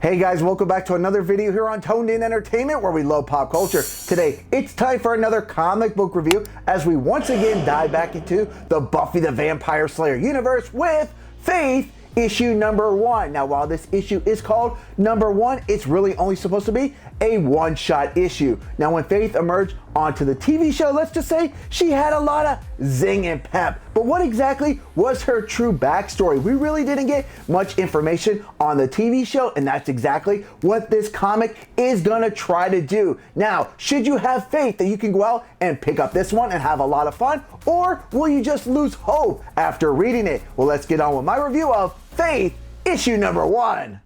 Hey guys, welcome back to another video here on Toned In Entertainment where we love pop culture. Today, it's time for another comic book review as we once again dive back into the Buffy the Vampire Slayer universe with Faith issue number 1. Now, while this issue is called number 1, it's really only supposed to be a one-shot issue. Now, when Faith emerged onto the TV show, let's just say she had a lot of zing and pep. But what exactly was her true backstory? We really didn't get much information on the TV show, and that's exactly what this comic is gonna try to do. Now, should you have faith that you can go out and pick up this one and have a lot of fun, or will you just lose hope after reading it? Well, let's get on with my review of Faith issue number 1.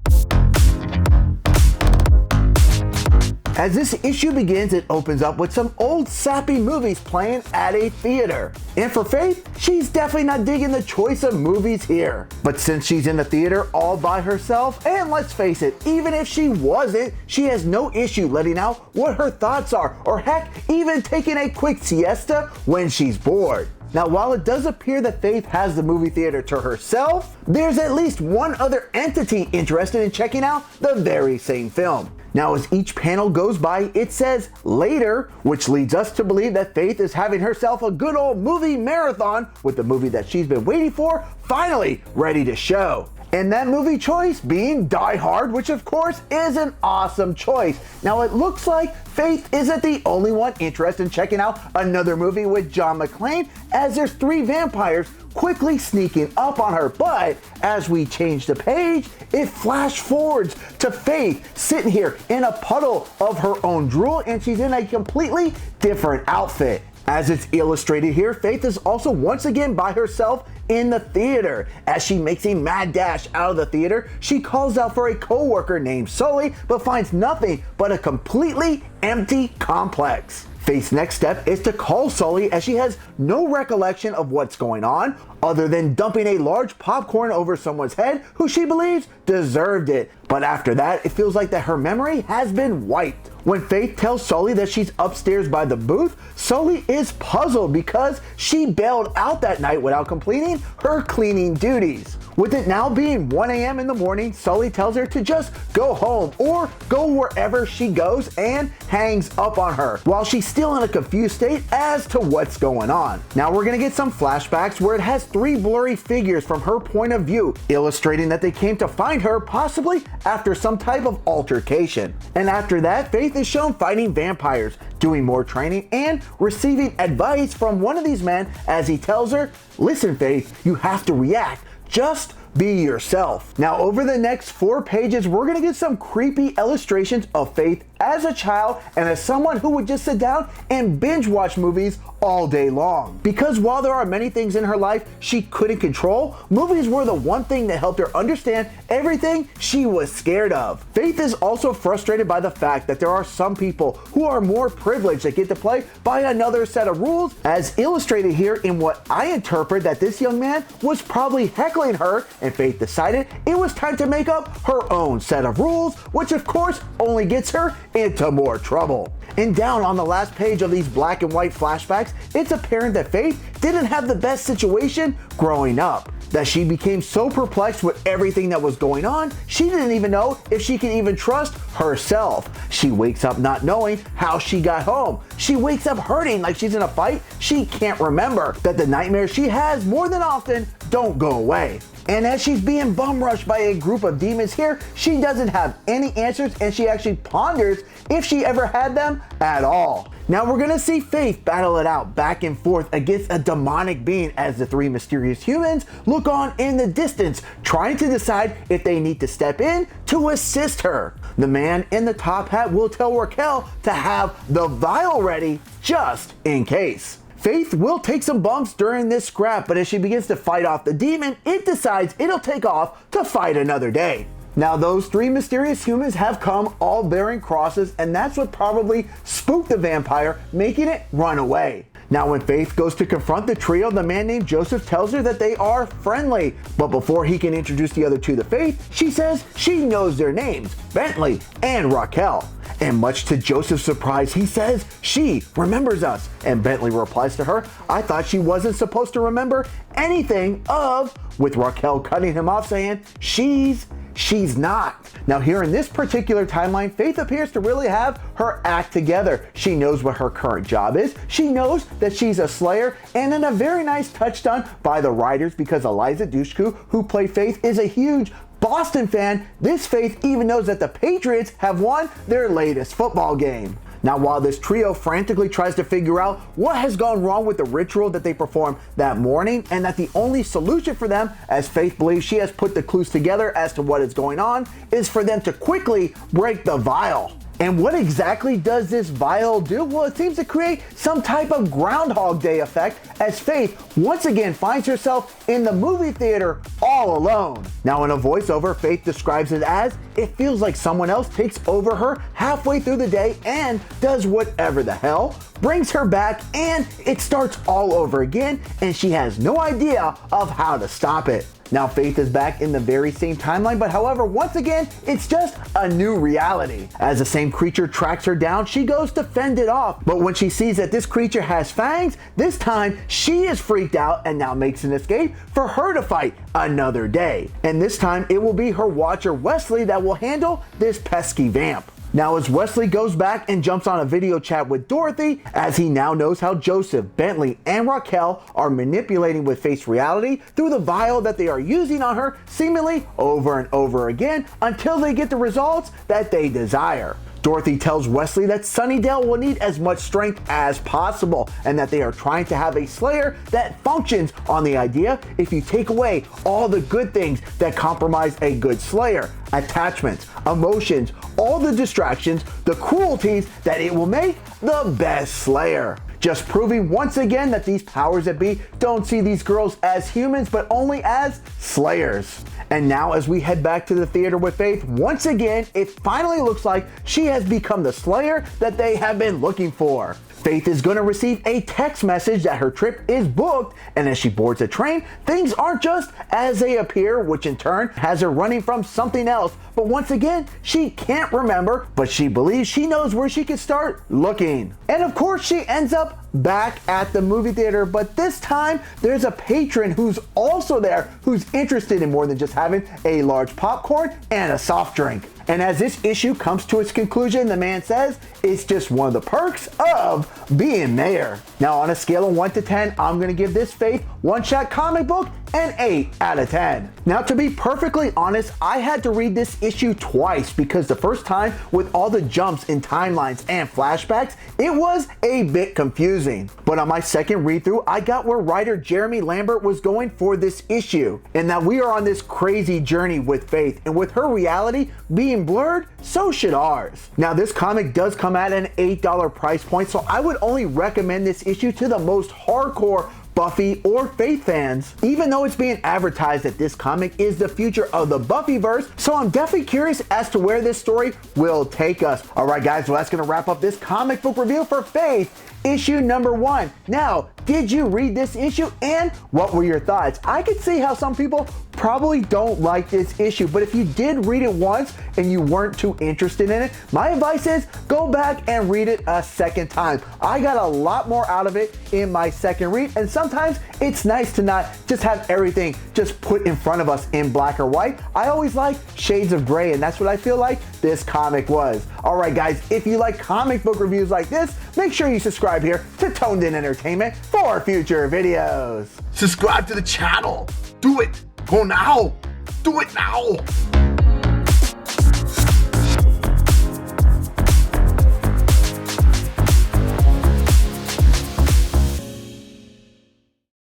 As this issue begins, it opens up with some old sappy movies playing at a theater. And for Faith, she's definitely not digging the choice of movies here. But since she's in the theater all by herself, and let's face it, even if she wasn't, she has no issue letting out what her thoughts are, or heck, even taking a quick siesta when she's bored. Now, while it does appear that Faith has the movie theater to herself, there's at least one other entity interested in checking out the very same film. Now, as each panel goes by, it says later, which leads us to believe that Faith is having herself a good old movie marathon with the movie that she's been waiting for finally ready to show. And that movie choice being Die Hard, which of course is an awesome choice. Now, it looks like Faith isn't the only one interested in checking out another movie with John McClane, as there's 3 vampires quickly sneaking up on her. But as we change the page, it flash forwards to Faith sitting here in a puddle of her own drool, and she's in a completely different outfit. As it's illustrated here, Faith is also once again by herself in the theater. As she makes a mad dash out of the theater, she calls out for a co-worker named Sully, but finds nothing but a completely empty complex. Faith's next step is to call Sully, as she has no recollection of what's going on, other than dumping a large popcorn over someone's head who she believes deserved it. But after that, it feels like that her memory has been wiped. When Faith tells Sully that she's upstairs by the booth, Sully is puzzled because she bailed out that night without completing her cleaning duties. With it now being 1 a.m. in the morning, Sully tells her to just go home or go wherever she goes and hangs up on her, while she's still in a confused state as to what's going on. Now we're gonna get some flashbacks where it has 3 blurry figures from her point of view, illustrating that they came to find her possibly after some type of altercation. And after that, Faith is shown fighting vampires, doing more training, and receiving advice from one of these men as he tells her, "Listen, Faith, you have to react. Just be yourself." Now, over the next 4 pages, we're gonna get some creepy illustrations of Faith as a child and as someone who would just sit down and binge watch movies all day long. Because while there are many things in her life she couldn't control, movies were the one thing that helped her understand everything she was scared of. Faith is also frustrated by the fact that there are some people who are more privileged that get to play by another set of rules, as illustrated here in what I interpret that this young man was probably heckling her, and Faith decided it was time to make up her own set of rules, which of course only gets her into more trouble. And down on the last page of these black and white flashbacks, it's apparent that Faith didn't have the best situation growing up, that she became so perplexed with everything that was going on, she didn't even know if she could even trust herself. She wakes up not knowing how she got home. She wakes up hurting like she's in a fight she can't remember, that the nightmares she has more than often don't go away. And as she's being bum rushed by a group of demons here, she doesn't have any answers, and she actually ponders if she ever had them at all. Now we're gonna see Faith battle it out back and forth against a demonic being as the 3 mysterious humans look on in the distance, trying to decide if they need to step in to assist her. The man in the top hat will tell Raquel to have the vial ready just in case. Faith will take some bumps during this scrap, but as she begins to fight off the demon, it decides it'll take off to fight another day. Now, those 3 mysterious humans have come all bearing crosses, and that's what probably spooked the vampire, making it run away. Now, when Faith goes to confront the trio, the man named Joseph tells her that they are friendly. But before he can introduce the other 2 to Faith, she says she knows their names, Bentley and Raquel. And much to Joseph's surprise, he says she remembers us. And Bentley replies to her, "I thought she wasn't supposed to remember anything of," with Raquel cutting him off saying, "She's she's not. Now here in this particular timeline, Faith appears to really have her act together. She knows what her current job is, she knows that she's a Slayer, and in a very nice touch done by the writers, because Eliza Dushku, who played Faith, is a huge Boston fan, this Faith even knows that the Patriots have won their latest football game. Now while this trio frantically tries to figure out what has gone wrong with the ritual that they performed that morning, and that the only solution for them, as Faith believes she has put the clues together as to what is going on, is for them to quickly break the vial. And what exactly does this vial do? Well, it seems to create some type of Groundhog Day effect, as Faith once again finds herself in the movie theater all alone. Now in a voiceover, Faith describes it as, it feels like someone else takes over her halfway through the day and does whatever the hell, brings her back, and it starts all over again, and she has no idea of how to stop it. Now Faith is back in the very same timeline, but however, once again, it's just a new reality. As the same creature tracks her down, she goes to fend it off, but when she sees that this creature has fangs, this time she is freaked out and now makes an escape for her to fight another day. And this time it will be her watcher Wesley that will handle this pesky vamp. Now as Wesley goes back and jumps on a video chat with Dorothy, as he now knows how Joseph, Bentley, and Raquel are manipulating with Faith's reality through the vial that they are using on her seemingly over and over again until they get the results that they desire. Dorothy tells Wesley that Sunnydale will need as much strength as possible, and that they are trying to have a Slayer that functions on the idea if you take away all the good things that compromise a good Slayer. Attachments, emotions, all the distractions, the cruelties, that it will make the best Slayer. Just proving once again that these powers that be don't see these girls as humans, but only as Slayers. And now as we head back to the theater with Faith, once again, it finally looks like she has become the Slayer that they have been looking for. Faith is going to receive a text message that her trip is booked, and as she boards a train, things aren't just as they appear, which in turn has her running from something else. But once again, she can't remember, but she believes she knows where she can start looking. And of course, she ends up back at the movie theater, but this time there's a patron who's also there who's interested in more than just having a large popcorn and a soft drink. And as this issue comes to its conclusion, the man says it's just one of the perks of being mayor. Now on a scale of 1 to 10, I'm gonna give this Faith one-shot comic book an 8 out of 10. Now to be perfectly honest, I had to read this issue twice, because the first time with all the jumps in timelines and flashbacks, it was a bit confusing. But on my second read through, I got where writer Jeremy Lambert was going for this issue, and that we are on this crazy journey with Faith, and with her reality being blurred, so should ours. Now this comic does come at an $8 price point, so I would only recommend this issue to the most hardcore Buffy or Faith fans, even though it's being advertised that this comic is the future of the Buffyverse, so I'm definitely curious as to where this story will take us. Alright guys, well that's gonna wrap up this comic book review for Faith, issue number 1. Now, did you read this issue and what were your thoughts? I could see how some people probably don't like this issue, but if you did read it once and you weren't too interested in it, my advice is go back and read it a second time. I got a lot more out of it in my second read, and sometimes it's nice to not just have everything just put in front of us in black or white. I always like shades of gray, and that's what I feel like this comic was. Alright guys, if you like comic book reviews like this, make sure you subscribe here to Toned In Entertainment for future videos. Subscribe to the channel. Do it. Go now. Do it now.